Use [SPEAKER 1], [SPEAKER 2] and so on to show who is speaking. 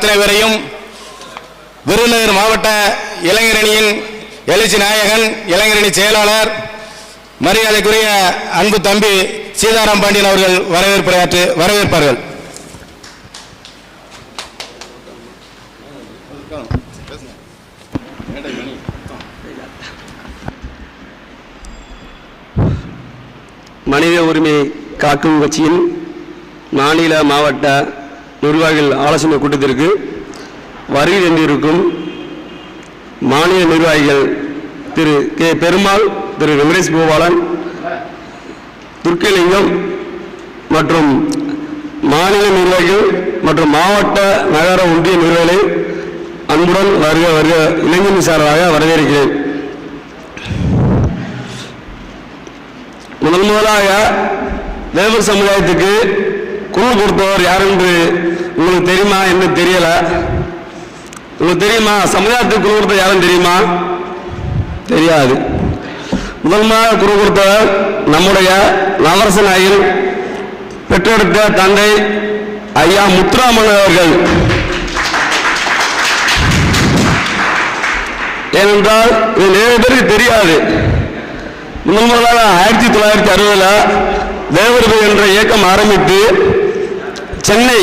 [SPEAKER 1] அத்தனை பேரையும் விருதுநகர் மாவட்ட இளைஞரணியின் எழுச்சி நாயகன், இளைஞரணி செயலாளர், மரியாதைக்குரிய அன்பு தம்பி சீதாராம் பாண்டியன் அவர்கள் வரவேற்பார்கள்.
[SPEAKER 2] மனித உரிமை காக்கும் கட்சியின் மாநில மாவட்ட நிர்வாகிகள் ஆலோசனை கூட்டத்திற்கு வருகை தந்திருக்கும் மாநில நிர்வாகிகள் திரு கே பெருமாள், திரு வெங்கடேஷ் கோபாலன், துர்க்கலிங்கம் மற்றும் மாநில நிர்வாகிகள் மற்றும் மாவட்ட நகர ஒன்றிய நிர்வாகிகளை அன்புடன் வருக இளைஞரணி சார்பாக வரவேற்கிறேன். முதலாக தேவர் சமுதாயத்துக்கு குரல் கொடுத்தவர் யார் என்று உங்களுக்கு தெரியுமா? என்ன தெரியல. உங்களுக்கு தெரியுமா? சமுதாயத்துக்கு குரல் கொடுத்த யாரும் தெரியுமா? தெரியாது. முதலாக குரல் கொடுத்தவர் நம்முடைய நவரச நாயகன் பெற்றெடுத்த தந்தை ஐயா முத்துராமன் அவர்கள். ஏனென்றால் இது நிறைய பேருக்கு தெரியாது. முதலாக 1960 தேவர்கள் என்ற இயக்கம் ஆரம்பித்து சென்னை